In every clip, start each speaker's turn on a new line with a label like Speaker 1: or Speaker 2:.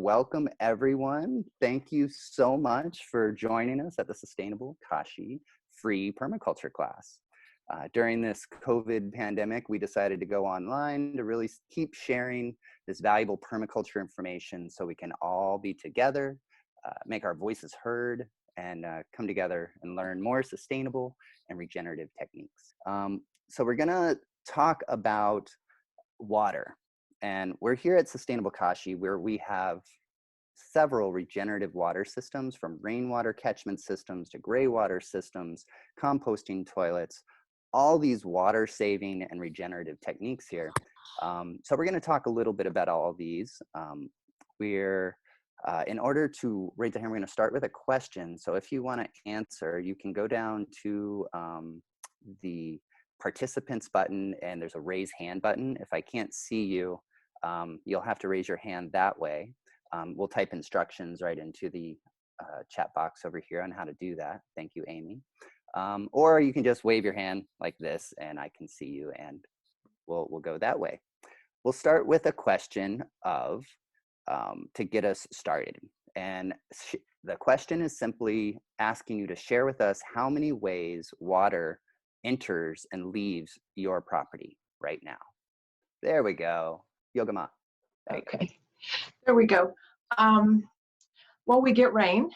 Speaker 1: welcome everyone. Thank you so much for joining us at the Sustainable Kashi free permaculture class. During this COVID pandemic, we decided to go online to really keep sharing this valuable permaculture information so we can all be together, make our voices heard, and come together and learn more sustainable and regenerative techniques. So we're gonna talk about water. And we're here at Sustainable Kashi, where we have several regenerative water systems, from rainwater catchment systems to greywater systems, composting toilets, all these water saving and regenerative techniques here. So we're going to talk a little bit about all of these. In order to raise the hand, we're going to start with a question. So if you want to answer, you can go down to the participants button, and there's a raise hand button. If I can't see you, you'll have to raise your hand that way. We'll type instructions right into the chat box over here on how to do that. Thank you, Amy. Or you can just wave your hand like this and I can see you, and we'll go that way. We'll start with a question of, to get us started. And the question is simply asking you to share with us how many ways water enters and leaves your property right now. There we go. Yogama.
Speaker 2: Okay, there we go. Well, we get rain.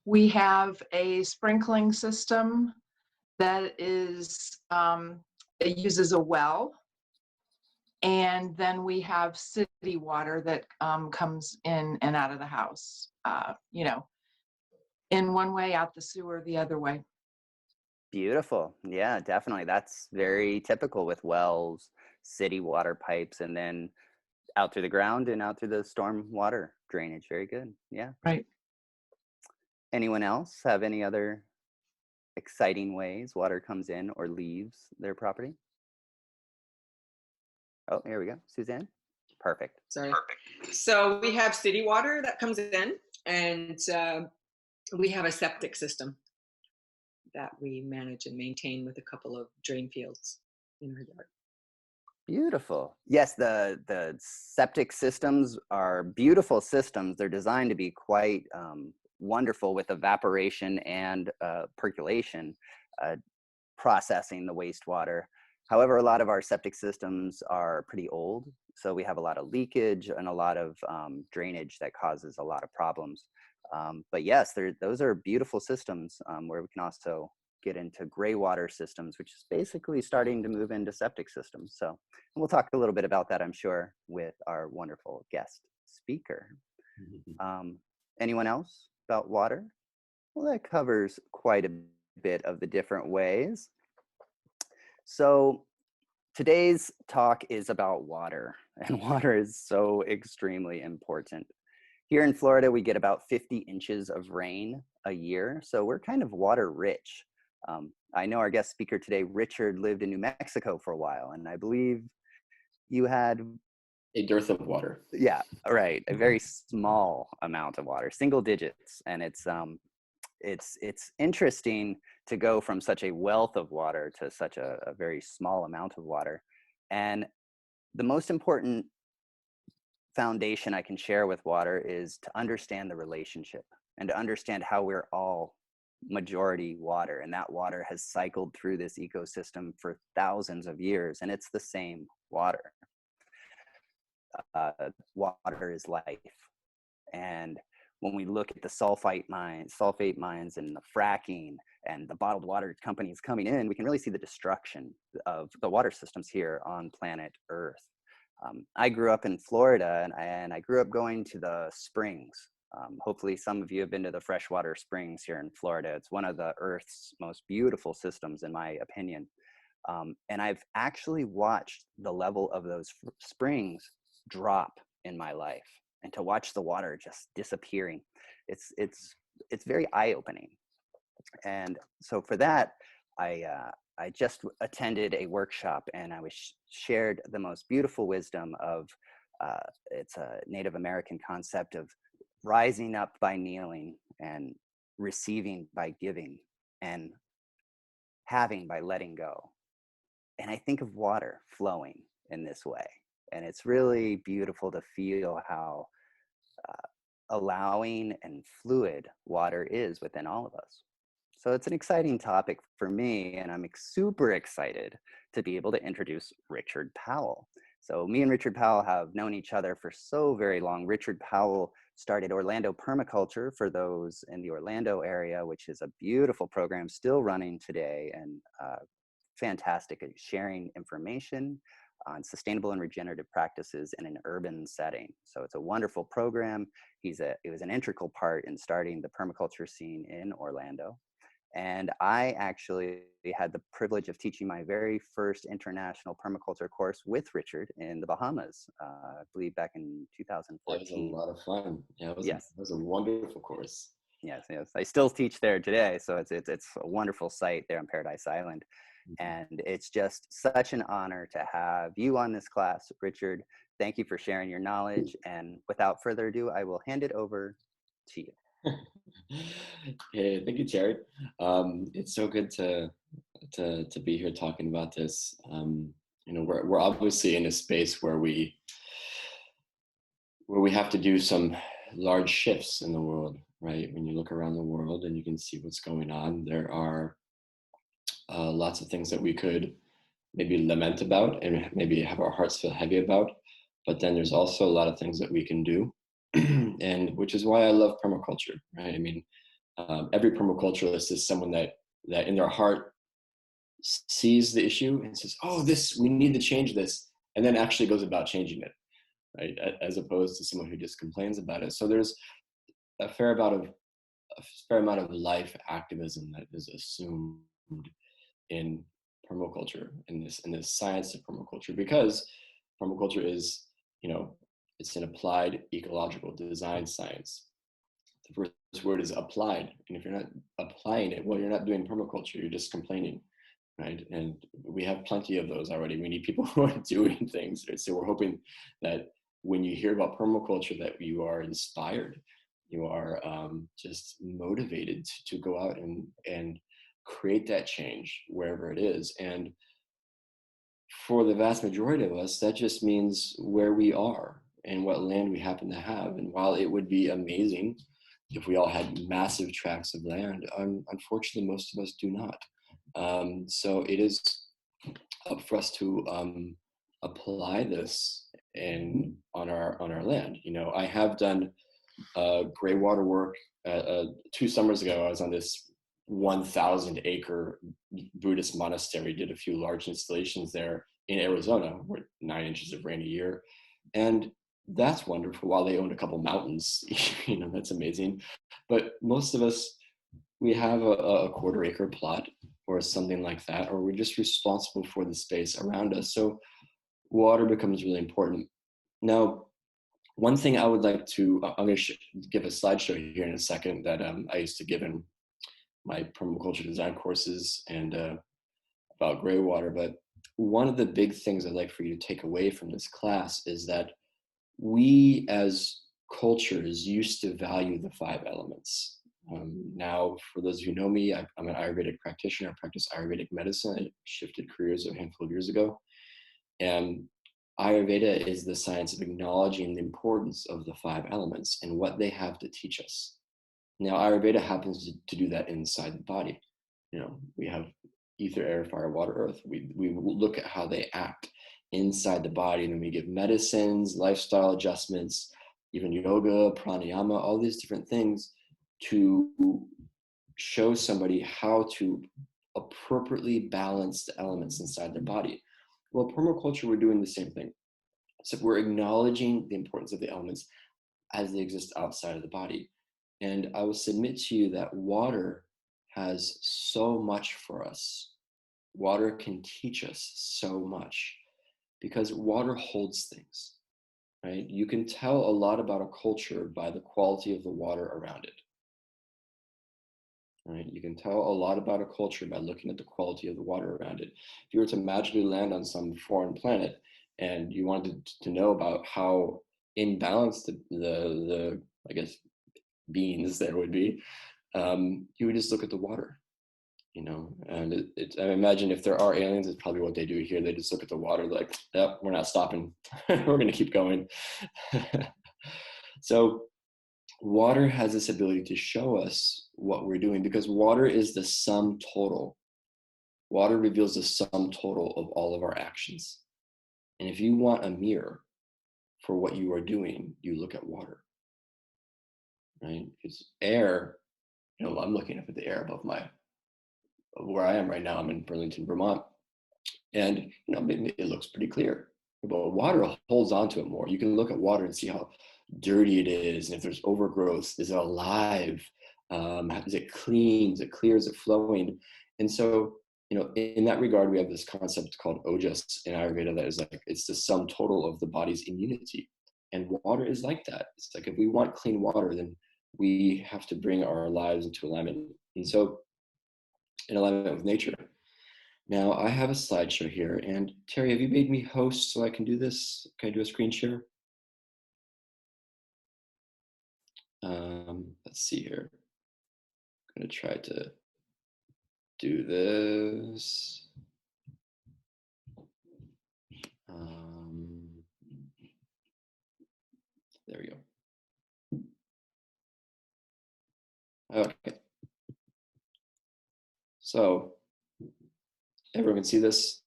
Speaker 2: We have a sprinkling system that is, it uses a well. And then we have city water that comes in and out of the house, you know, in one way, out the sewer the other way.
Speaker 1: Beautiful. Yeah, definitely. That's very typical with wells, city water pipes, and then out through the ground and out through the storm water drainage. Very good. Yeah.
Speaker 2: Right.
Speaker 1: Anyone else have any other exciting ways water comes in or leaves their property? Oh, here we go. Suzanne? Perfect.
Speaker 3: Sorry. Perfect. So we have city water that comes in, and we have a septic system that we manage and maintain with a couple of drain fields in our yard.
Speaker 1: Beautiful. Yes, the septic systems are beautiful systems. They're designed to be quite wonderful with evaporation and percolation, processing the wastewater. However, a lot of our septic systems are pretty old, so we have a lot of leakage and a lot of drainage that causes a lot of problems. But yes, those are beautiful systems where we can also get into greywater systems, which is basically starting to move into septic systems. So we'll talk a little bit about that, I'm sure, with our wonderful guest speaker. Anyone else about water? Well, that covers quite a bit of the different ways. So today's talk is about water, and water is so extremely important. Here in Florida, we get about 50 inches of rain a year, so we're kind of water rich. I know our guest speaker today, Richard, lived in New Mexico for a while, and I believe you had
Speaker 4: a dearth of water.
Speaker 1: Yeah, right. A very small amount of water, single digits, and it's interesting to go from such a wealth of water to such a very small amount of water. And the most important foundation I can share with water is to understand the relationship and to understand how we're all majority water, and that water has cycled through this ecosystem for thousands of years, and it's the same water. Water is life. And when we look at the sulfate mines and the fracking and the bottled water companies coming in, we can really see the destruction of the water systems here on planet Earth. I grew up in Florida, and I grew up going to the springs. Hopefully some of you have been to the freshwater springs here in Florida. It's one of the Earth's most beautiful systems, in my opinion. And I've actually watched the level of those springs drop in my life, and to watch the water just disappearing, it's very eye-opening. And so for that, I just attended a workshop, and I was shared the most beautiful wisdom of it's a Native American concept of rising up by kneeling, and receiving by giving, and having by letting go. And I think of water flowing in this way. And it's really beautiful to feel how allowing and fluid water is within all of us. So it's an exciting topic for me, and I'm super excited to be able to introduce Richard Powell. So me and Richard Powell have known each other for so very long. Richard Powell started Orlando Permaculture for those in the Orlando area, which is a beautiful program still running today, and fantastic at sharing information on sustainable and regenerative practices in an urban setting. So it's a wonderful program. It was an integral part in starting the permaculture scene in Orlando. And I actually had the privilege of teaching my very first international permaculture course with Richard in the Bahamas, I believe back in 2014.
Speaker 4: That was a lot of fun. Yeah, it
Speaker 1: Yes.
Speaker 4: was a wonderful course.
Speaker 1: Yes, yes. I still teach there today. So it's a wonderful site there on Paradise Island. And it's just such an honor to have you on this class, Richard. Thank you for sharing your knowledge. And without further ado, I will hand it over to you.
Speaker 4: Hey, thank you, Jared. It's so good to be here talking about this. We're obviously in a space where we have to do some large shifts in the world, right? When you look around the world and you can see what's going on, there are lots of things that we could maybe lament about and maybe have our hearts feel heavy about. But then there's also a lot of things that we can do, and which is why I love permaculture, right? I mean, every permaculturalist is someone that in their heart sees the issue and says, "Oh, we need to change this," and then actually goes about changing it, right? As opposed to someone who just complains about it. So there's a fair amount of life activism that is assumed in permaculture, in this science of permaculture, because permaculture is, it's an applied ecological design science. The first word is applied, and if you're not applying it, well, you're not doing permaculture, you're just complaining, right? And we have plenty of those already. We need people who are doing things, right? So we're hoping that when you hear about permaculture, that you are inspired, you are just motivated to go out and create that change wherever it is. And for the vast majority of us, that just means where we are and what land we happen to have. And while it would be amazing if we all had massive tracts of land, unfortunately, most of us do not. So it is up for us to apply this on our land. I have done greywater work. 2 summers ago, I was on this 1,000-acre Buddhist monastery, did a few large installations there in Arizona, where 9 inches of rain a year. And that's wonderful. While they own a couple mountains, that's amazing. But most of us, we have a 1/4 acre plot or something like that, or we're just responsible for the space around us. So water becomes really important. Now, one thing I would like to, I'm going to give a slideshow here in a second that I used to give in my permaculture design courses and about greywater. But one of the big things I'd like for you to take away from this class is that we as cultures used to value the 5 elements. Now, for those who know me, I'm an Ayurvedic practitioner. I practice Ayurvedic medicine. I shifted careers a handful of years ago. And Ayurveda is the science of acknowledging the importance of the 5 elements and what they have to teach us. Now, Ayurveda happens to do that inside the body. We have ether, air, fire, water, earth. We look at how they act inside the body, and then we give medicines, lifestyle adjustments, even yoga, pranayama, all these different things to show somebody how to appropriately balance the elements inside their body. Well, permaculture, we're doing the same thing. So we're acknowledging the importance of the elements as they exist outside of the body. And I will submit to you that water has so much for us. Water can teach us so much because water holds things, right? You can tell a lot about a culture by the quality of the water around it, right? You can tell a lot about a culture by looking at the quality of the water around it. If you were to magically land on some foreign planet and you wanted to know about how imbalanced the I guess, beings there would be, you would just look at the water. you know, and I imagine if there are aliens, it's probably what they do here. They just look at the water like, yep, we're not stopping. We're going to keep going. So water has this ability to show us what we're doing, because water is the sum total. Water reveals the sum total of all of our actions. And if you want a mirror for what you are doing, you look at water, right? Because air, you know, I'm looking up at the air above where I am right now. I'm in Burlington, Vermont, and you know, it looks pretty clear. But water holds on to it more. You can look at water and see how dirty it is, and if there's overgrowth, is it alive? Is it clean? Is it clear? Is it flowing? And so, you know, in that regard, we have this concept called ojas in Ayurveda that is like, it's the sum total of the body's immunity. And water is like that. It's like, if we want clean water, then we have to bring our lives into alignment. And so, in alignment with nature. Now, I have a slideshow here. And Terry, have you made me host so I can do this? Can I do a screen share? Let's see here. I'm going to try to do this. There we go. Okay. So everyone can see this.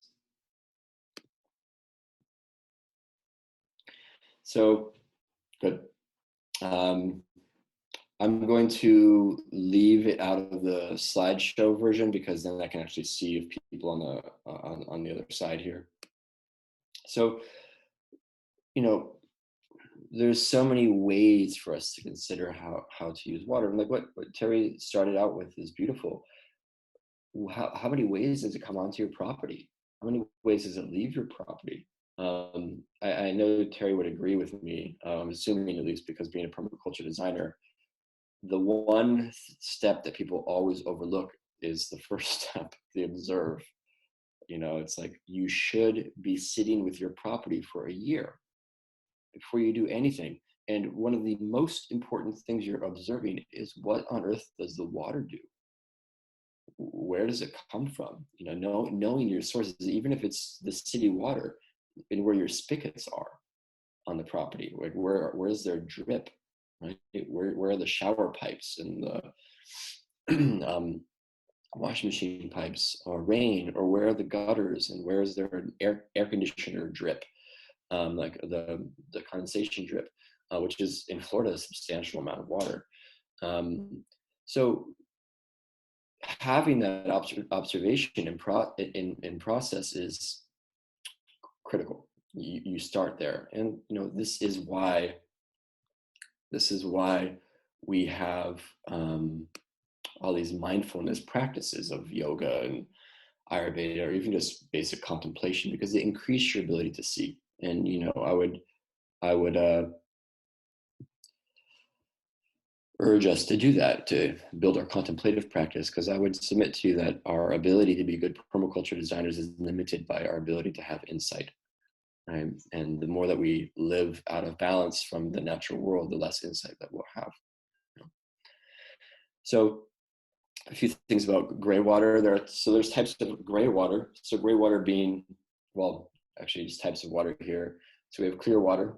Speaker 4: So good. I'm going to leave it out of the slideshow version, because then I can actually see if people on the other side here. So, you know, there's so many ways for us to consider how to use water. And like what Terry started out with is beautiful. How many ways does it come onto your property? How many ways does it leave your property? I know Terry would agree with me, assuming, at least because being a permaculture designer, the one step that people always overlook is the first step, the observe. You know, it's like, you should be sitting with your property for a year before you do anything. And one of the most important things you're observing is, what on earth does the water do? Where does it come from? You know, knowing your sources, even if it's the city water, and where your spigots are on the property, like where's their drip, right? Where are the shower pipes and the washing machine pipes, or rain, or where are the gutters, and where is there an air conditioner drip, like the condensation drip, which is in Florida a substantial amount of water. So having that observation in process is critical. You start there, and you know, this is why we have all these mindfulness practices of yoga and Ayurveda, or even just basic contemplation, because they increase your ability to see. And you know, I would urge us to do that, to build our contemplative practice, because I would submit to you that our ability to be good permaculture designers is limited by our ability to have insight. Right? And the more that we live out of balance from the natural world, the less insight that we'll have. You know? So a few things about gray water. There's types of gray water. So gray water being, well, actually just types of water here. So we have clear water.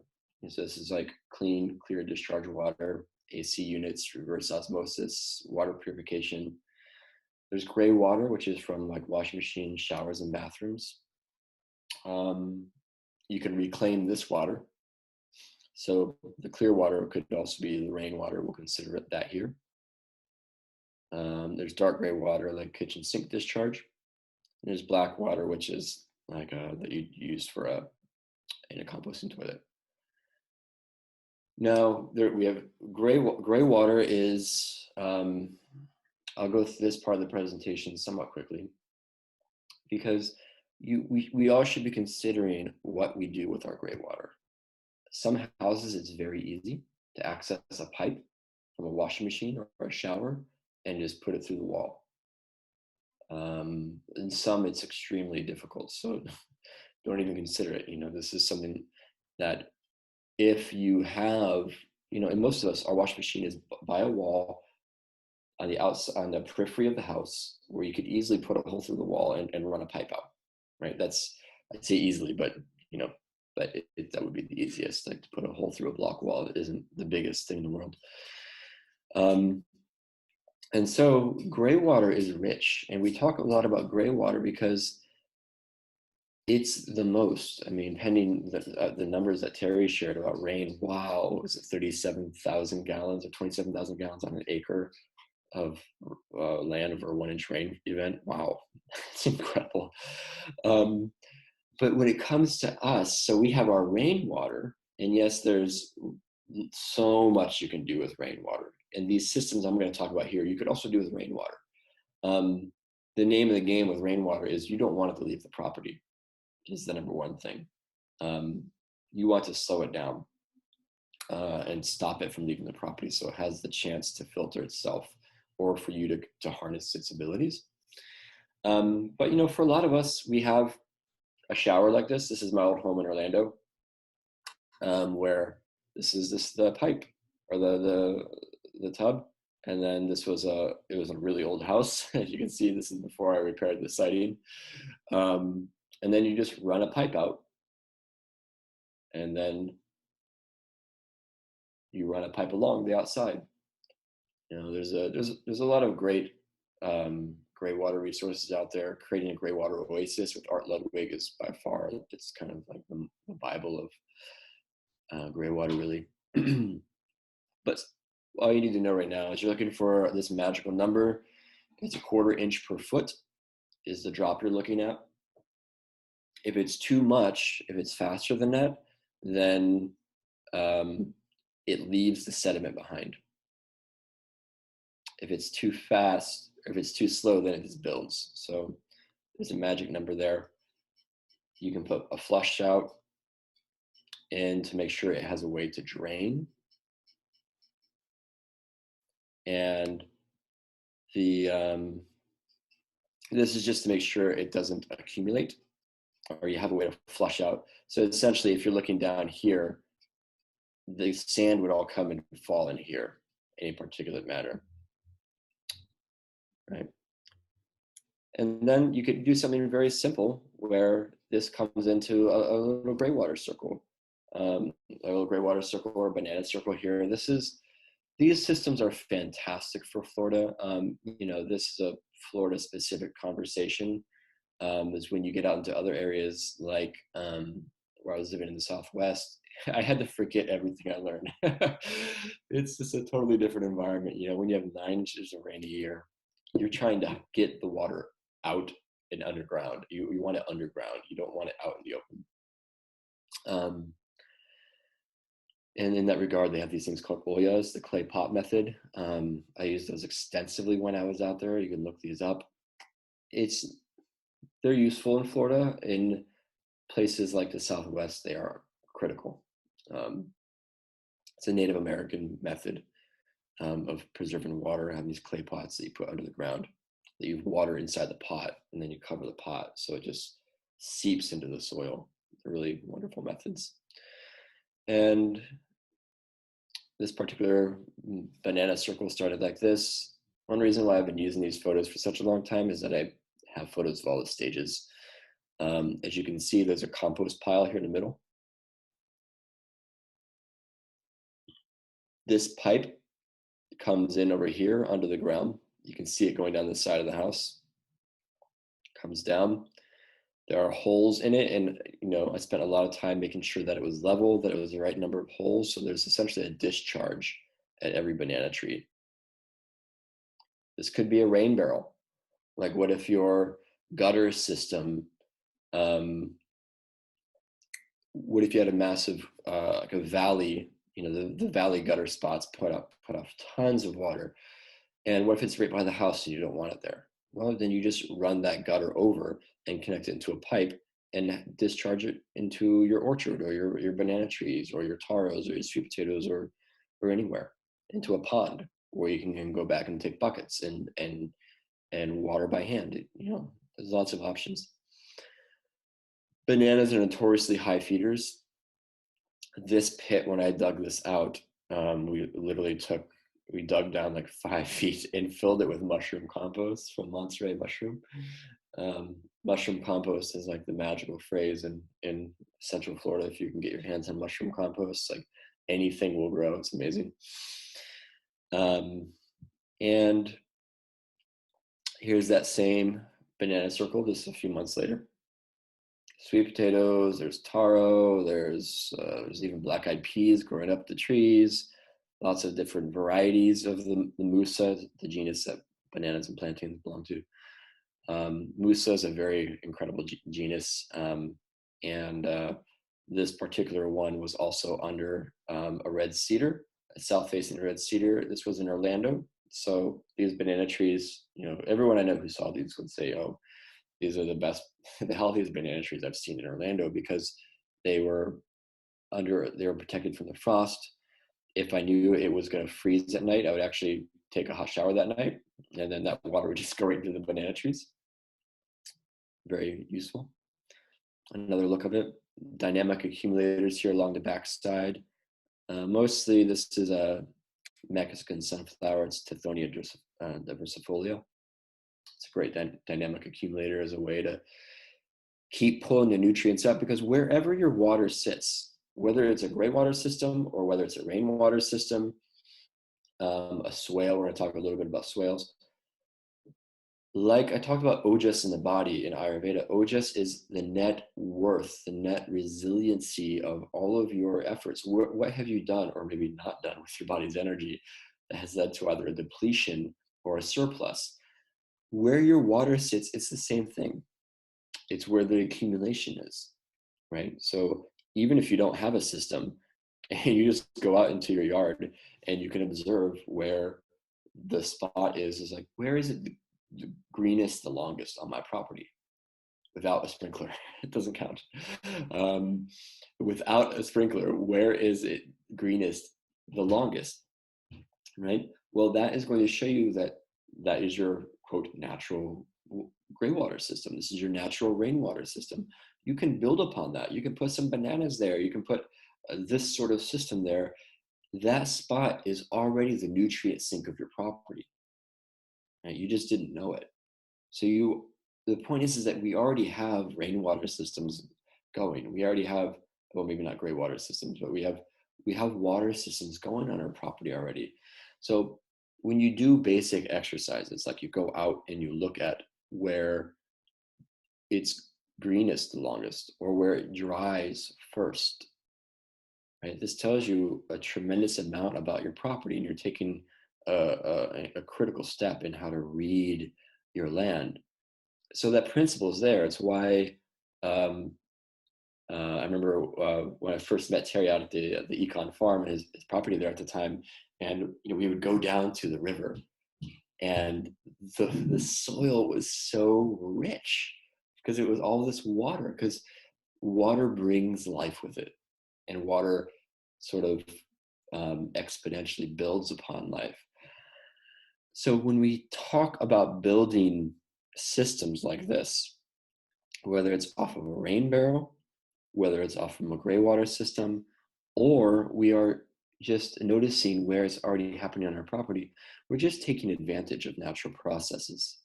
Speaker 4: So this is like clean, clear discharge water, AC units, reverse osmosis, water purification. There's gray water, which is from like washing machines, showers, and bathrooms. You can reclaim this water. So the clear water could also be the rainwater. We'll consider it that here. There's dark gray water, like kitchen sink discharge. And there's black water, which is like that you use for in a composting toilet. Now we have gray water is. I'll go through this part of the presentation somewhat quickly, because we all should be considering what we do with our gray water. Some houses, it's very easy to access a pipe from a washing machine or a shower and just put it through the wall. In some, it's extremely difficult, so don't even consider it. You know, this is something that if you have, you know, and most of us, our washing machine is by a wall, on the outside, on the periphery of the house, where you could easily put a hole through the wall and run a pipe out, right? That's, I'd say easily, but you know, but that would be the easiest. Like to put a hole through a block wall isn't the biggest thing in the world. And so gray water is rich, and we talk a lot about gray water because it's the most. I mean, pending the numbers that Terry shared about rain, wow, was it 37,000 gallons or 27,000 gallons on an acre of land over a 1-inch rain event? Wow, it's incredible. But when it comes to us, so we have our rainwater, and yes, there's so much you can do with rainwater. And these systems I'm going to talk about here, you could also do with rainwater. The name of the game with rainwater is you don't want it to leave the property, is the number one thing. You want to slow it down and stop it from leaving the property so it has the chance to filter itself, or for you to harness its abilities. But you know, for a lot of us, we have a shower like this. This is my old home in Orlando, where this is the pipe or the tub, and then it was a really old house. As you can see, this is before I repaired the siding. And then you just run a pipe out, and then you run a pipe along the outside. You know, there's a lot of great gray water resources out there. Creating a gray water oasis with Art Ludwig is by far, it's kind of like the Bible of gray water, really. But all you need to know right now is you're looking for this magical number. It's 1/4 inch per foot is the drop you're looking at. If it's too much, if it's faster than that, then it leaves the sediment behind. If it's too fast, or if it's too slow, then it just builds. So there's a magic number there. You can put a flush out in to make sure it has a way to drain. And this is just to make sure it doesn't accumulate, or you have a way to flush out. So essentially, if you're looking down here, the sand would all come and fall in here, any particulate matter, right? And then you could do something very simple where this comes into a little gray water circle, a little gray water circle or a banana circle here. These systems are fantastic for Florida. You know, this is a Florida specific conversation. Is when you get out into other areas like where I was living in the Southwest, I had to forget everything I learned. It's just a totally different environment. You know, when you have 9 inches of rain a year, you're trying to get the water out and underground. You want it underground. You don't want it out in the open. And in that regard, they have these things called oyas, the clay pot method. I used those extensively when I was out there. You can look these up. They're useful in Florida. In places like the Southwest, they are critical. It's a Native American method of preserving water. Having these clay pots that you put under the ground, that you water inside the pot, and then you cover the pot so it just seeps into the soil. They're really wonderful methods. And this particular banana circle started like this. One reason why I've been using these photos for such a long time is that I have photos of all the stages. As you can see, there's a compost pile here in the middle. This pipe comes in over here under the ground. You can see it going down the side of the house. Comes down. There are holes in it, and you know, I spent a lot of time making sure that it was level, that it was the right number of holes. So there's essentially a discharge at every banana tree. This could be a rain barrel. Like, what if your gutter system, what if you had a massive, like a valley, you know, the valley gutter spots put off tons of water. And what if it's right by the house and you don't want it there? Well, then you just run that gutter over and connect it into a pipe and discharge it into your orchard or your banana trees or your taros or your sweet potatoes or anywhere, into a pond where you can go back and take buckets and water by hand. You know, there's lots of options. Bananas are notoriously high feeders. This pit, when I dug this out, we literally took we dug down like 5 feet and filled it with mushroom compost from Monterey mushroom. Mushroom compost is like the magical phrase in Central Florida. If you can get your hands on mushroom compost, like anything will grow. It's amazing. And here's that same banana circle just a few months later. Sweet potatoes, there's taro, there's even black-eyed peas growing up the trees, lots of different varieties of the musa, the genus that bananas and plantains belong to. Musa is a very incredible genus, and this particular one was also under a red cedar, a south-facing red cedar. This was in Orlando. So these banana trees, everyone I know who saw these would say, oh, these are the best, the healthiest banana trees I've seen in Orlando, because they were protected from the frost. If I knew it was going to freeze at night, I would actually take a hot shower that night, and then that water would just go right into the banana trees. Very useful. Another look of it. Dynamic accumulators here along the backside. Mostly this is a Mexican sunflower. It's Tithonia diversifolia. It's a great dynamic accumulator as a way to keep pulling the nutrients up, because wherever your water sits, whether it's a greywater system or whether it's a rainwater system, a swale, we're going to talk a little bit about swales. Like I talked about ojas in the body in Ayurveda, ojas is the net worth, the net resiliency of all of your efforts. What have you done or maybe not done with your body's energy that has led to either a depletion or a surplus? Where your water sits, it's the same thing. It's where the accumulation is, right? So even if you don't have a system and you just go out into your yard and you can observe where the spot is like, where is it the greenest, the longest on my property? Without a sprinkler, it doesn't count. Without a sprinkler, where is it greenest, the longest, right? Well, that is going to show you that is your, quote, natural greywater system. This is your natural rainwater system. You can build upon that. You can put some bananas there. You can put this sort of system there. That spot is already the nutrient sink of your property. Right? You just didn't know it. So the point is that we already have rainwater systems going. We already have, well, maybe not greywater systems, but we have water systems going on our property already. So when you do basic exercises, like you go out and you look at where it's greenest the longest or where it dries first, right? This tells you a tremendous amount about your property, and you're taking a critical step in how to read your land. So that principle is there. It's why I remember when I first met Terry out at the Econ farm and his property there at the time, and we would go down to the river, and the soil was so rich because it was all this water, because water brings life with it, and water sort of exponentially builds upon life. So when we talk about building systems like this, whether it's off of a rain barrel, whether it's off from a greywater system, or we are just noticing where it's already happening on our property, we're just taking advantage of natural processes,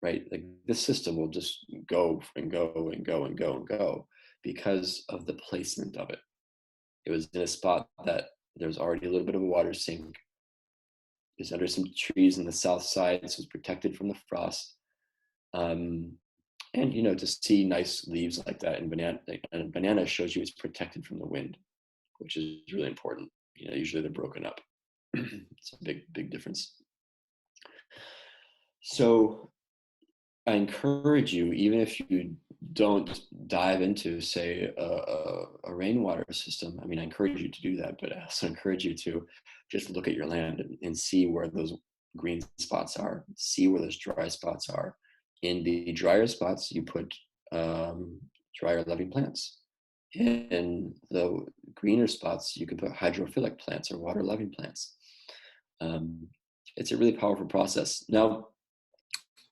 Speaker 4: right? Like this system will just go and go and go and go and go because of the placement of it. It was in a spot that there's already a little bit of a water sink. It's under some trees on the south side, so it's protected from the frost. And to see nice leaves like that in banana shows you it's protected from the wind, which is really important. Usually they're broken up. It's a big difference. So I encourage you, even if you don't dive into, say, a rainwater system, I encourage you to do that, but I also encourage you to just look at your land and see where those green spots are, see where those dry spots are. In the drier spots, you put drier loving plants. In the greener spots, you can put hydrophilic plants or water loving plants. It's a really powerful process. Now,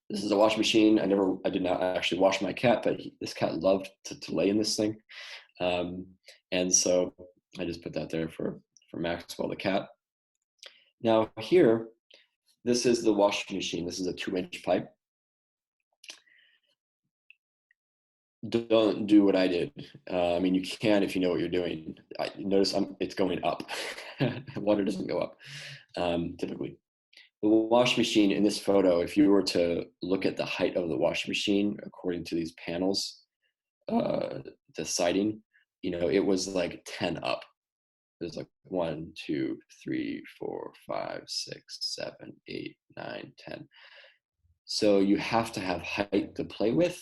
Speaker 4: this is a wash machine. I did not actually wash my cat, but this cat loved to lay in this thing. And so I just put that there for Maxwell the cat. Now here, this is the washing machine. This is a 2-inch pipe. Don't do what I did. I mean, you can if you know what you're doing. Notice it's going up. Water doesn't go up typically. The washing machine in this photo, if you were to look at the height of the washing machine according to these panels, the siding, it was like 10 up. There's like 1, 2, 3, 4, 5, 6, 7, 8, 9, 10. So you have to have height to play with.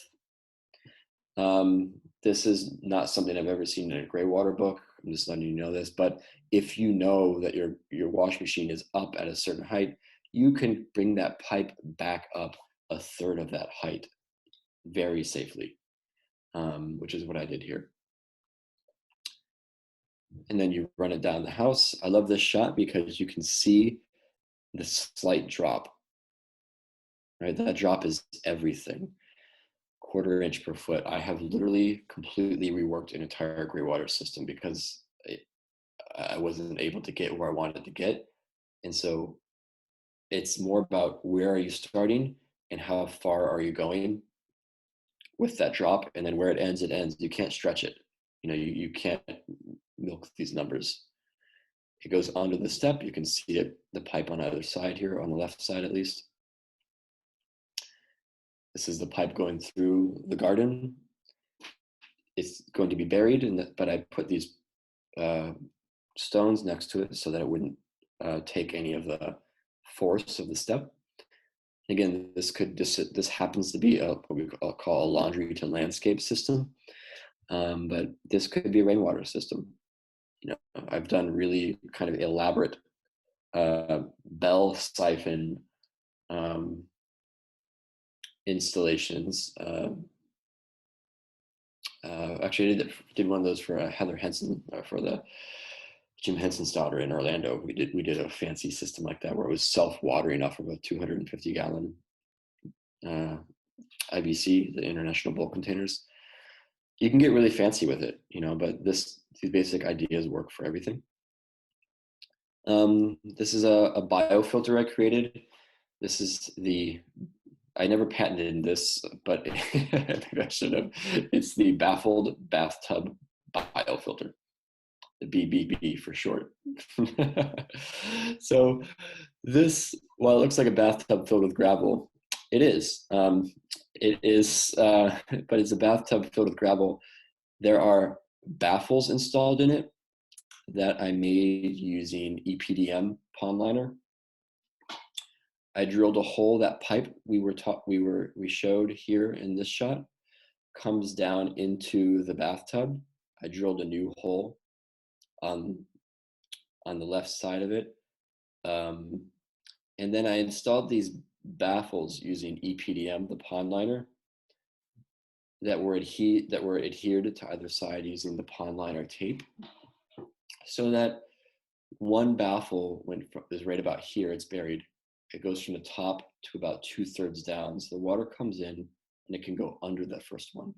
Speaker 4: This is not something I've ever seen in a greywater book. I'm just letting you know this. But if you know that your washing machine is up at a certain height, you can bring that pipe back up a third of that height very safely, which is what I did here. And then you run it down the house. I love this shot because you can see the slight drop, right? That drop is everything. 1/4 inch per foot. I have literally completely reworked an entire greywater system because I wasn't able to get where I wanted to get. And so it's more about where are you starting and how far are you going with that drop, and then where it ends, it ends. You can't stretch it. You can't milk these numbers. It goes onto the step. You can see it, the pipe on either side here, on the left side at least. This is the pipe going through the garden. It's going to be buried, but I put these stones next to it so that it wouldn't take any of the force of the step. Again, this happens to be what we call a laundry to landscape system, but this could be a rainwater system. I've done really kind of elaborate bell siphon installations. Actually, I did one of those for Heather Henson for the Jim Henson's daughter in Orlando. We did a fancy system like that where it was self-watering off of a 250-gallon IBC, the International Bulk Containers. You can get really fancy with it, but these basic ideas work for everything. This is a biofilter I created. This is I never patented this, but maybe I should have. It's the baffled bathtub biofilter, the BBB for short. So this, while it looks like a bathtub filled with gravel, it is. It is, but it's a bathtub filled with gravel. There are baffles installed in it that I made using EPDM pond liner. I drilled a hole. That pipe we showed here in this shot comes down into the bathtub. I drilled a new hole on the left side of it, and then I installed these baffles using EPDM, the pond liner, that were adhered to either side using the pond liner tape, so that one baffle is right about here. It's buried. It goes from the top to about 2/3 down. So the water comes in and it can go under the first one.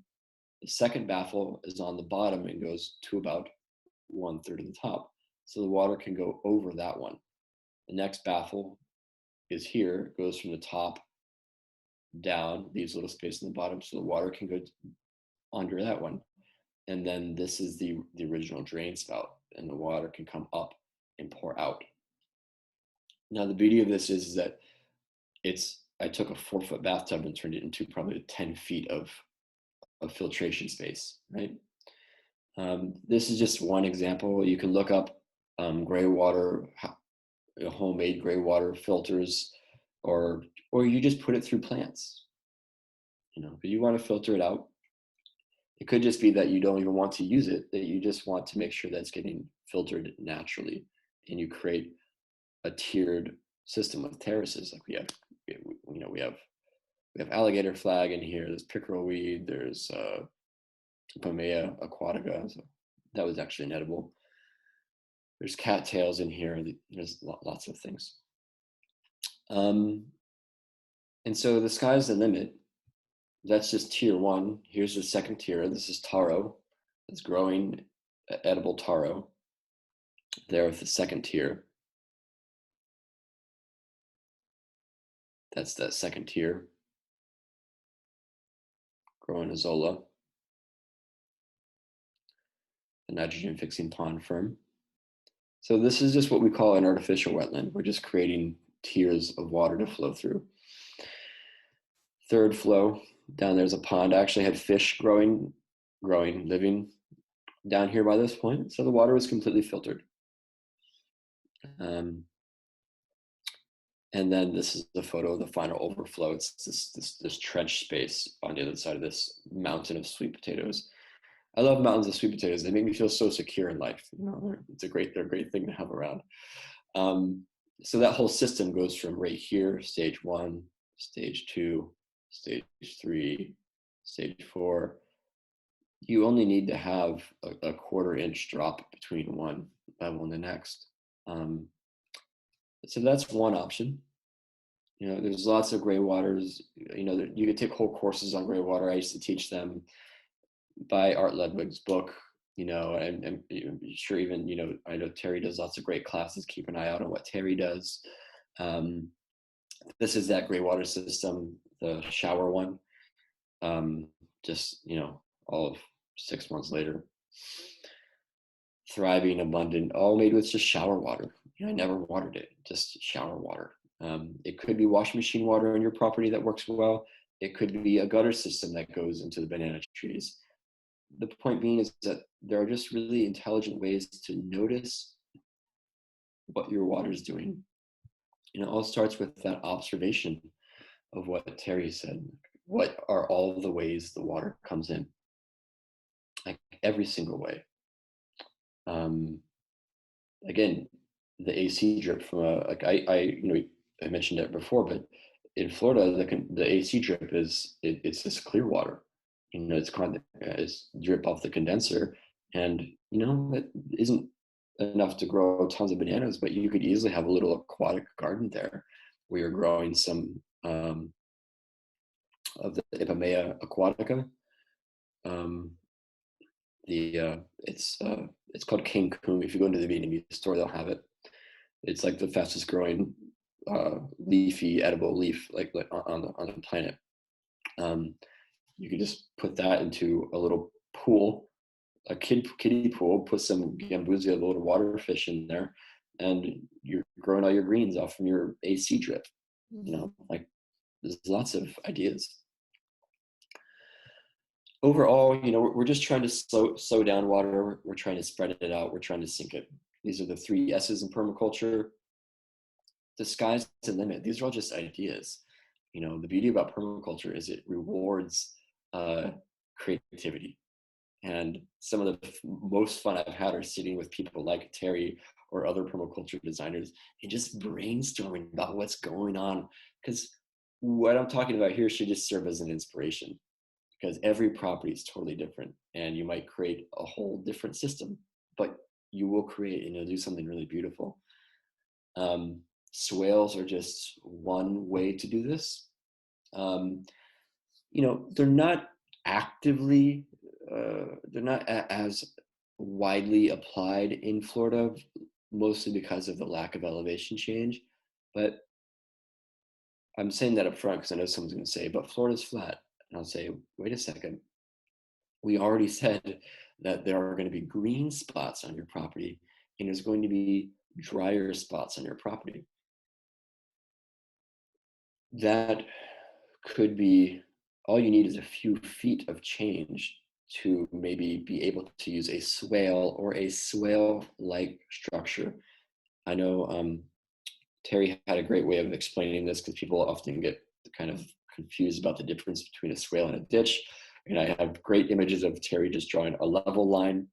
Speaker 4: The second baffle is on the bottom and goes to about 1/3 of the top. So the water can go over that one. The next baffle is here, goes from the top down, leaves a little space in the bottom, so the water can go under that one. And then this is the original drain spout, and the water can come up and pour out. Now the beauty of this is that I took a 4-foot bathtub and turned it into probably 10 feet of filtration space, right? This is just one example. You can look up greywater, homemade greywater filters, or you just put it through plants. But you want to filter it out. It could just be that you don't even want to use it, that you just want to make sure that it's getting filtered naturally, and you create a tiered system of terraces. Like we have alligator flag in here. There's pickerel weed. There's Pomea aquatica. So that was actually an edible. There's cattails in here. There's lots of things. And so the sky's the limit. That's just tier 1. Here's the second tier. This is taro. It's growing edible taro. There with the second tier. That's that second tier. Growing Azolla, the nitrogen fixing pond fern. So this is just what we call an artificial wetland. We're just creating tiers of water to flow through. Third flow, down there's a pond. I actually had fish living down here by this point. So the water was completely filtered. And then this is the photo of the final overflow. It's this trench space on the other side of this mountain of sweet potatoes. I love mountains of sweet potatoes. They make me feel so secure in life. You know, they're a great thing to have around. So that whole system goes from right here, stage 1, stage 2, stage 3, stage 4. You only need to have a 1/4 inch drop between one level and the next. So that's one option. You know, there's lots of gray waters. You know, you could take whole courses on gray water. I used to teach them. Buy Art Ledwig's book. You know, and sure, even, you know, I know Terry does lots of great classes. Keep an eye out on what Terry does. This is that greywater system, the shower one. Just, you know, all of 6 months later, thriving, abundant, all made with just shower water. You know, I never watered it, just shower water. It could be washing machine water on your property that works well. It could be a gutter system that goes into the banana trees. The point being is that there are just really intelligent ways to notice what your water is doing. You know, it all starts with that observation of what Terry said. What are all the ways the water comes in? Like every single way. Again, the AC drip from I mentioned it before, but in Florida, the AC drip it's this clear water. You know, it's drip off the condenser, and you know it isn't enough to grow tons of bananas, but you could easily have a little aquatic garden there, where you're growing some of the Ipomoea aquatica. It's called King Coon. If you go into the Vietnamese store, they'll have it. It's like the fastest growing leafy edible leaf like on the planet. You could just put that into a little pool, a kiddie pool, put some gambusia, little water fish in there, and you're growing all your greens off from your AC drip. You know, like there's lots of ideas. Overall, you know, we're just trying to slow down water. We're trying to spread it out. We're trying to sink it. These are the 3 S's in permaculture. The sky's the limit. These are all just ideas. You know, the beauty about permaculture is it rewards creativity. And some of the most fun I've had are sitting with people like Terry or other permaculture designers and just brainstorming about what's going on. Because what I'm talking about here should just serve as an inspiration, because every property is totally different, and you might create a whole different system, but you will create and you'll do something really beautiful. Swales are just one way to do this. You know, they're not actively, they're not as widely applied in Florida, mostly because of the lack of elevation change. But I'm saying that up front because I know someone's going to say, but Florida's flat. And I'll say, wait a second. We already said that there are going to be green spots on your property, and there's going to be drier spots on your property. That could be, all you need is a few feet of change to maybe be able to use a swale or a swale-like structure. I know Terry had a great way of explaining this, because people often get kind of confused about the difference between a swale and a ditch. And I have great images of Terry just drawing a level line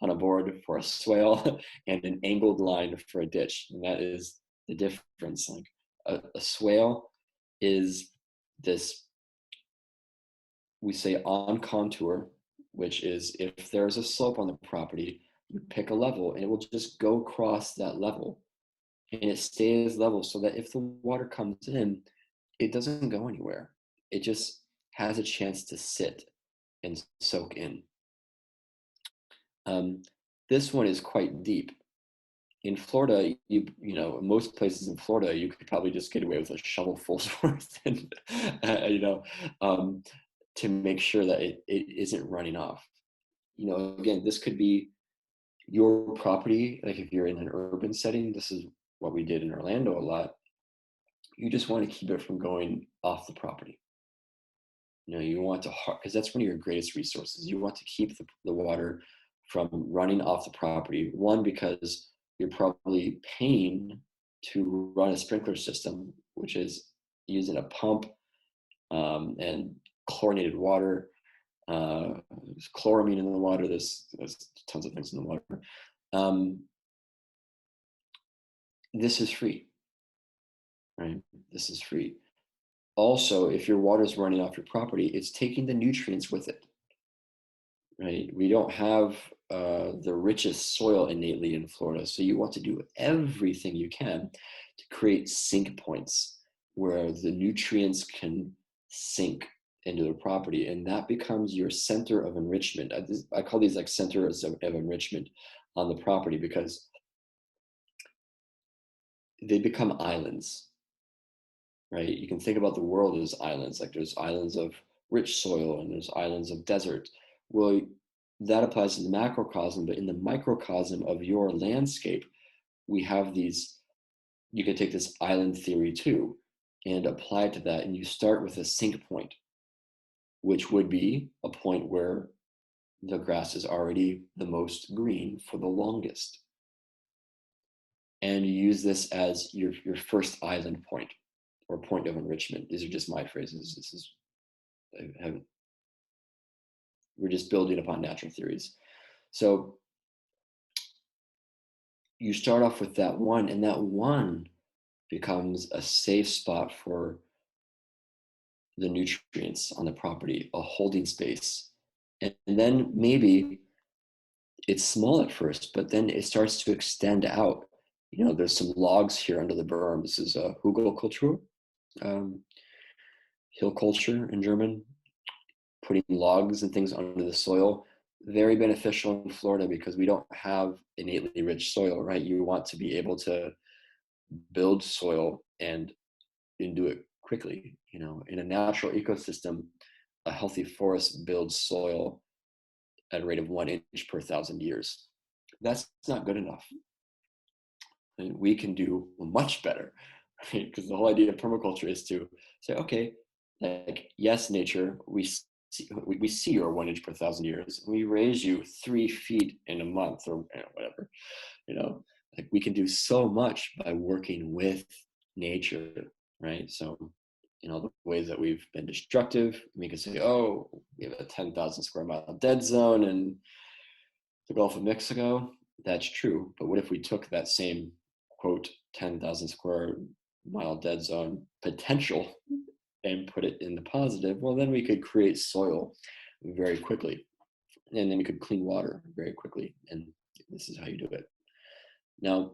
Speaker 4: on a board for a swale and an angled line for a ditch. And that is the difference. Like a swale is this, we say on contour, which is if there's a slope on the property, you pick a level and it will just go across that level. And it stays level so that if the water comes in, it doesn't go anywhere. It just has a chance to sit and soak in. This one is quite deep. in Florida, you know, most places in Florida, you could probably just get away with a shovelful's worth, and you know, to make sure that it isn't running off. You know, again, this could be your property. Like if you're in an urban setting, this is what we did in Orlando a lot. You just want to keep it from going off the property. You know, you want to, because that's one of your greatest resources. You want to keep the water from running off the property. One, because you're probably paying to run a sprinkler system, which is using a pump and chlorinated water. There's chloramine in the water. There's tons of things in the water. This is free, right? This is free. Also, if your water is running off your property, it's taking the nutrients with it, right? We don't have the richest soil innately in Florida, so you want to do everything you can to create sink points where the nutrients can sink into the property, and that becomes your center of enrichment. I call these like centers of enrichment on the property, because they become islands, right? You can think about the world as islands. Like there's islands of rich soil and there's islands of desert. Well, that applies to the macrocosm, but in the microcosm of your landscape, we have these, you can take this island theory too and apply it to that. And you start with a sink point, which would be a point where the grass is already the most green for the longest. And you use this as your first island point or point of enrichment. These are just my phrases. This is, we're just building upon natural theories. So you start off with that one, and that one becomes a safe spot for the nutrients on the property, a holding space. And then maybe it's small at first, but then it starts to extend out. You know, there's some logs here under the berm. This is a Hügelkultur, hill culture in German, putting logs and things under the soil. Very beneficial in Florida because we don't have innately rich soil, right? You want to be able to build soil and do it quickly. You know, in a natural ecosystem, a healthy forest builds soil at a rate of 1 inch per 1,000 years. That's not good enough. And we can do much better, right? Because the whole idea of permaculture is to say, okay, like, yes, nature, we see your 1 inch per 1,000 years. We raise you 3 feet in a month, or whatever. You know, like we can do so much by working with nature, right? So, you know, the ways that we've been destructive, we can say, oh, we have a 10,000 square mile dead zone in the Gulf of Mexico. That's true. But what if we took that same, quote, 10,000 square mile dead zone potential and put it in the positive? Well, then we could create soil very quickly. And then we could clean water very quickly. And this is how you do it. Now,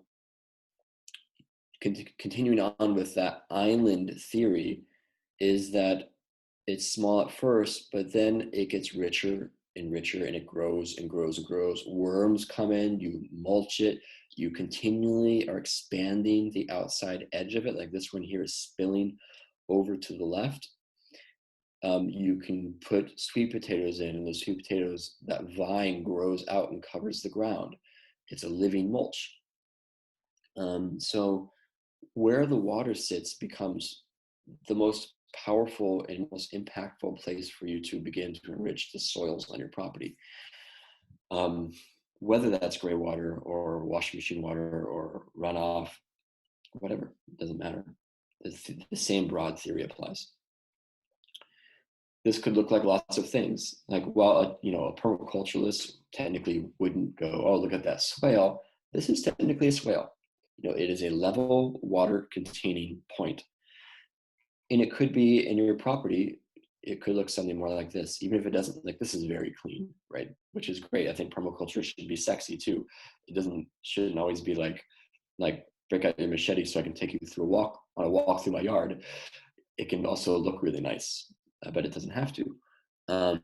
Speaker 4: continuing on with that island theory is that it's small at first, but then it gets richer and richer, and it grows and grows and grows. Worms come in, you mulch it, you continually are expanding the outside edge of it. Like this one here is spilling over to the left. You can put sweet potatoes in, and those sweet potatoes, that vine grows out and covers the ground. It's a living mulch. So where the water sits becomes the most powerful and most impactful place for you to begin to enrich the soils on your property. Whether that's gray water or washing machine water or runoff, whatever, it doesn't matter. The same broad theory applies. This could look like lots of things. Like, while a permaculturalist technically wouldn't go, oh, look at that swale. This is technically a swale. You know, it is a level water containing point. And it could be in your property, it could look something more like this, even if it doesn't. Like, this is very clean, right? Which is great. I think permaculture should be sexy too. It shouldn't always be like break out your machete so I can take you through a walk through my yard. It can also look really nice, but it doesn't have to.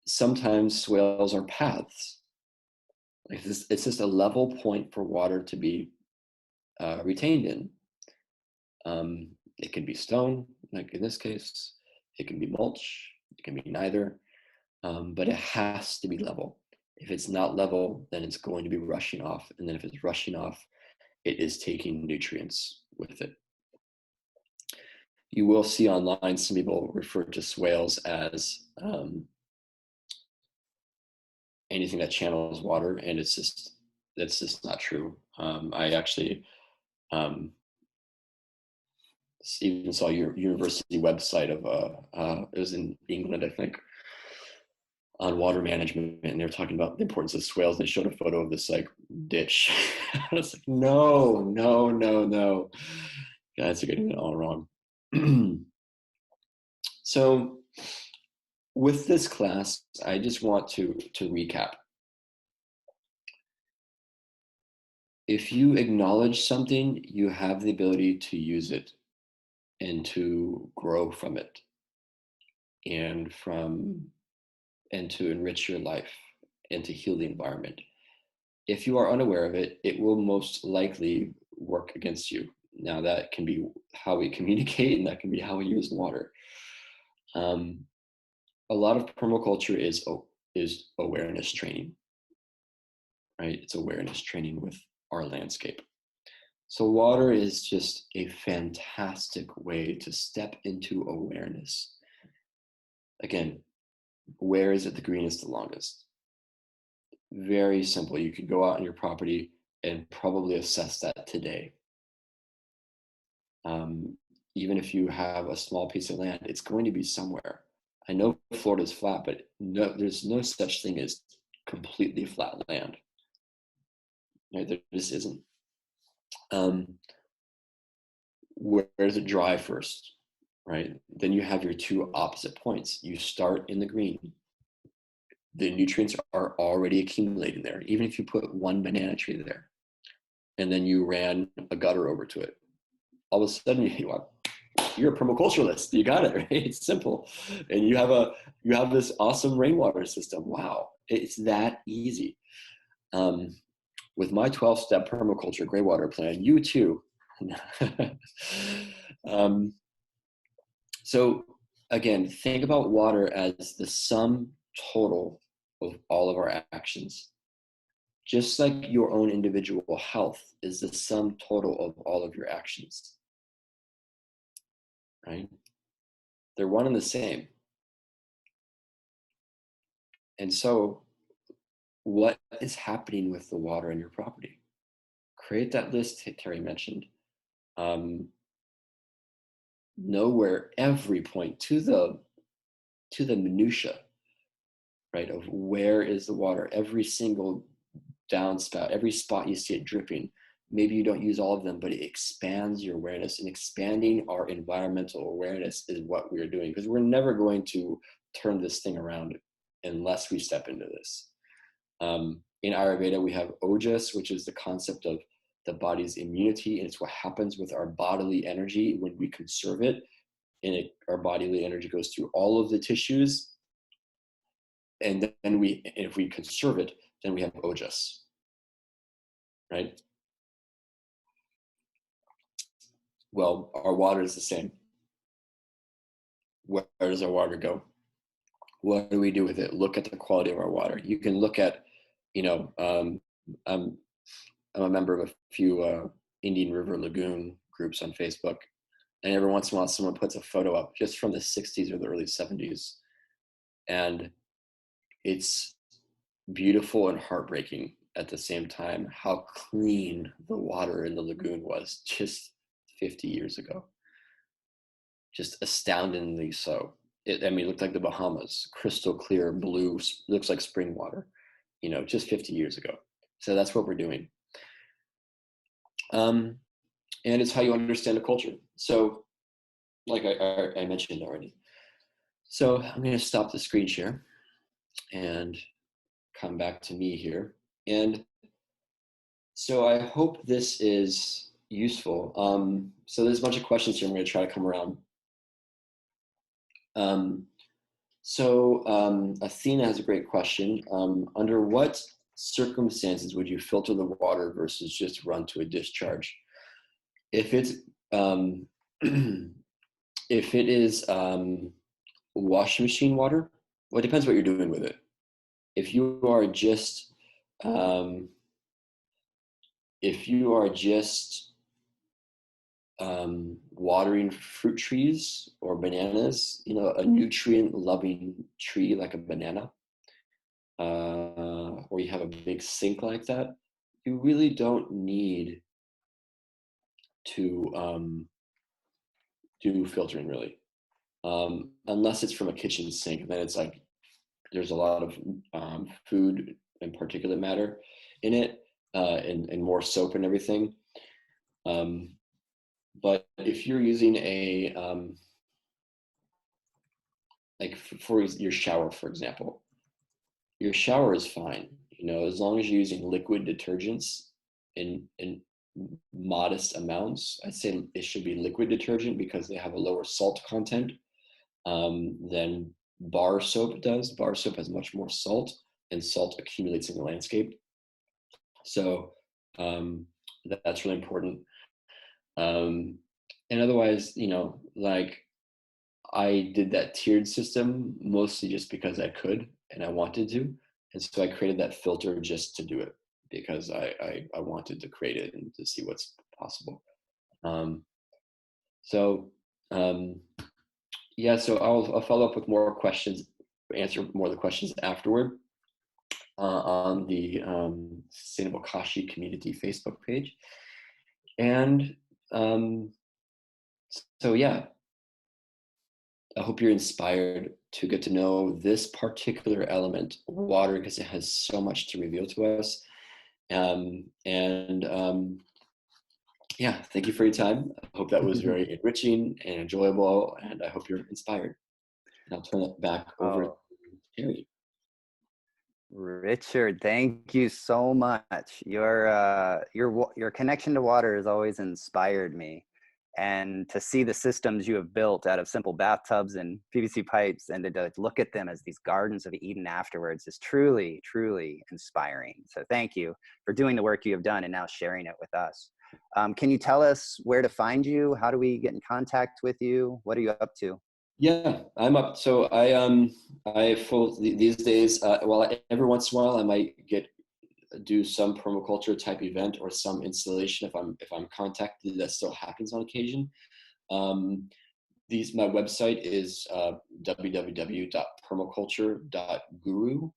Speaker 4: Sometimes swales are paths. Like this, it's just a level point for water to be retained in. It can be stone, like in this case. It can be mulch. It can be neither. But it has to be level. If it's not level, then it's going to be rushing off. And then if it's rushing off, it is taking nutrients with it. You will see online some people refer to swales as anything that channels water, and that's just not true. I actually even saw your university website of it was in England, I think, on water management, and they were talking about the importance of swales. They showed a photo of this like ditch. I was like, no, guys are getting it all wrong. So with this class, I just want to recap. If you acknowledge something, you have the ability to use it and to grow from it and to enrich your life and to heal the environment. If you are unaware of it, it will most likely work against you. Now that can be how we communicate, and that can be how we use water. A lot of permaculture is awareness training, right? It's awareness training with our landscape. So water is just a fantastic way to step into awareness. Again, where is it the greenest, the longest? Very simple. You could go out on your property and probably assess that today. Even if you have a small piece of land, it's going to be somewhere. I know Florida's flat, but no, there's no such thing as completely flat land. Right? There just isn't. Where does it dry first? Right? Then you have your two opposite points. You start in the green. The nutrients are already accumulating there, even if you put one banana tree there, and then you ran a gutter over to it. All of a sudden, you're a permaculturalist. You got it, right? It's simple, and you have this awesome rainwater system. Wow, it's that easy. With my 12-step permaculture greywater plan, you too. So again, think about water as the sum total of all of our actions. Just like your own individual health is the sum total of all of your actions. Right? They're one and the same. And so what is happening with the water in your property? Create that list Terry mentioned. Know where every point to the minutia, right, of where is the water, every single downspout, every spot you see it dripping. Maybe you don't use all of them, but it expands your awareness, and expanding our environmental awareness is what we're doing, because we're never going to turn this thing around unless we step into this. In Ayurveda, we have ojas, which is the concept of the body's immunity, and it's what happens with our bodily energy when we conserve it. And our bodily energy goes through all of the tissues, and then if we conserve it, then we have ojas, right? Well, our water is the same. Where does our water go? What do we do with it? Look at the quality of our water. You can look at, I'm a member of a few Indian River Lagoon groups on Facebook, and every once in a while someone puts a photo up just from the 60s or the early 70s, and it's beautiful and heartbreaking at the same time how clean the water in the lagoon was just 50 years ago. Just astoundingly so. It looked like the Bahamas, crystal clear blue, looks like spring water, just 50 years ago. So that's what we're doing. And it's how you understand a culture. So like I mentioned already. So I'm going to stop the screen share and come back to me here. And so I hope this is useful. So there's a bunch of questions here. I'm going to try to come around. Athena has a great question. Under what circumstances would you filter the water versus just run to a discharge? If it's if it is washing machine water, well, it depends what you're doing with it. If you are just watering fruit trees or bananas, you know, a nutrient-loving tree like a banana, or you have a big sink like that, you really don't need to do filtering, really, unless it's from a kitchen sink. And then it's like there's a lot of food and particulate matter in it, and more soap and everything. But if you're using a like for your shower, for example, your shower is fine, you know, as long as you're using liquid detergents in modest amounts. I'd say it should be liquid detergent because they have a lower salt content than bar soap does. Bar soap has much more salt, and salt accumulates in the landscape. So that's really important. And otherwise, you know, like I did that tiered system mostly just because I could and I wanted to. And so I created that filter just to do it because I wanted to create it and to see what's possible. Yeah, so I'll follow up with more questions, answer more of the questions afterward on the Sustainable Kashi Community Facebook page. And so yeah, I hope you're inspired to get to know this particular element, water, because it has so much to reveal to us. Yeah, thank you for your time. I hope that was very enriching and enjoyable, and I hope you're inspired. And I'll turn it back over to Terry.
Speaker 1: Richard, thank you so much. Your connection to water has always inspired me, and to see the systems you have built out of simple bathtubs and PVC pipes, and to look at them as these gardens of Eden afterwards is truly, truly inspiring. So thank you for doing the work you have done and now sharing it with us. Can you tell us where to find you? How do we get in contact with you? What are you up to?
Speaker 4: Yeah, I'm up. So these days, every once in a while I might do some permaculture type event or some installation if I'm contacted. That still happens on occasion. My website is www.permaculture.guru.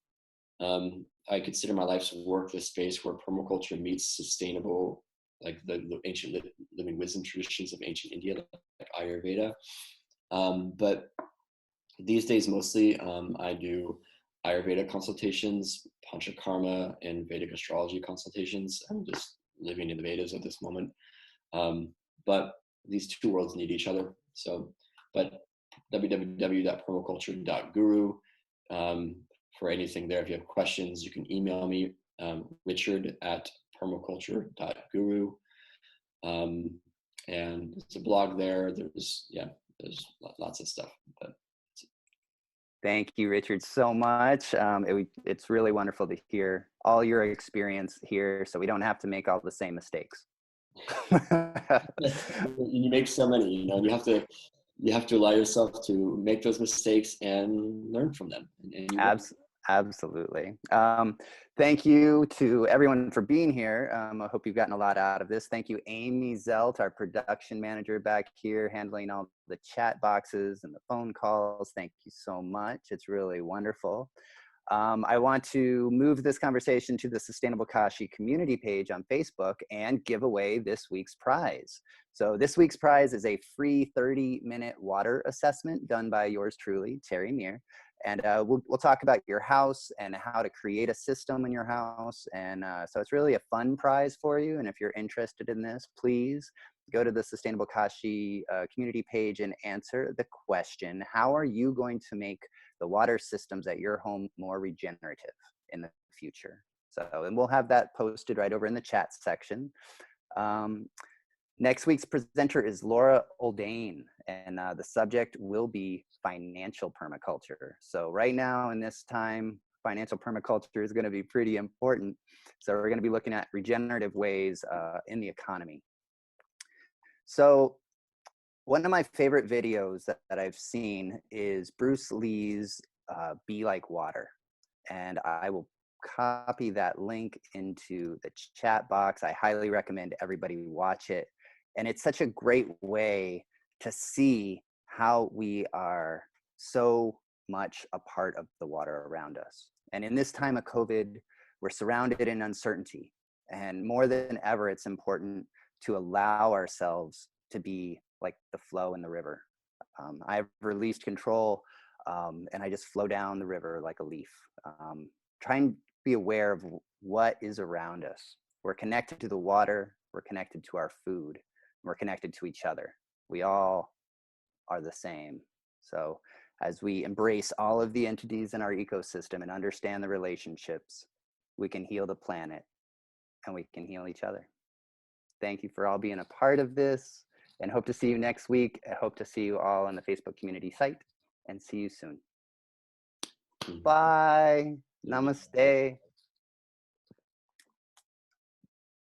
Speaker 4: I consider my life's work the space where permaculture meets sustainable, like the ancient living wisdom traditions of ancient India, like Ayurveda. But these days, mostly, I do Ayurveda consultations, Panchakarma, and Vedic astrology consultations. I'm just living in the Vedas at this moment. But these two worlds need each other. So, but www.permaculture.guru for anything there. If you have questions, you can email me, richard@permaculture.guru. And there's a blog there. There's lots of stuff. But
Speaker 1: thank you, Richard, so much. It's really wonderful to hear all your experience here, so we don't have to make all the same mistakes.
Speaker 4: You make so many, you know, you have to allow yourself to make those mistakes and learn from them.
Speaker 1: Absolutely. Thank you to everyone for being here. I hope you've gotten a lot out of this. Thank you, Amy Zelt, our production manager back here, handling all the chat boxes and the phone calls. Thank you so much. It's really wonderful. I want to move this conversation to the Sustainable Kashi community page on Facebook and give away this week's prize. So this week's prize is a free 30-minute water assessment done by yours truly, Terry Meir. And we'll talk about your house and how to create a system in your house. And so it's really a fun prize for you. And if you're interested in this, please go to the Sustainable Kashi community page and answer the question: how are you going to make the water systems at your home more regenerative in the future? So, and we'll have that posted right over in the chat section. Next week's presenter is Laura Oldane, and the subject will be financial permaculture. So right now in this time financial permaculture is going to be pretty important. So we're going to be looking at regenerative ways in the economy. So one of my favorite videos that I've seen is Bruce Lee's Be Like Water. And I will copy that link into the chat box. I highly recommend everybody watch it. And it's such a great way to see how we are so much a part of the water around us. And in this time of COVID, we're surrounded in uncertainty. And more than ever, it's important to allow ourselves to be like the flow in the river. I've released control and I just flow down the river like a leaf. Try and be aware of what is around us. We're connected to the water, we're connected to our food, we're connected to each other. We all are the same. So as we embrace all of the entities in our ecosystem and understand the relationships, we can heal the planet and we can heal each other. Thank you for all being a part of this, and hope to see you next week. I hope to see you all on the Facebook community site, and see you soon. Bye. Namaste.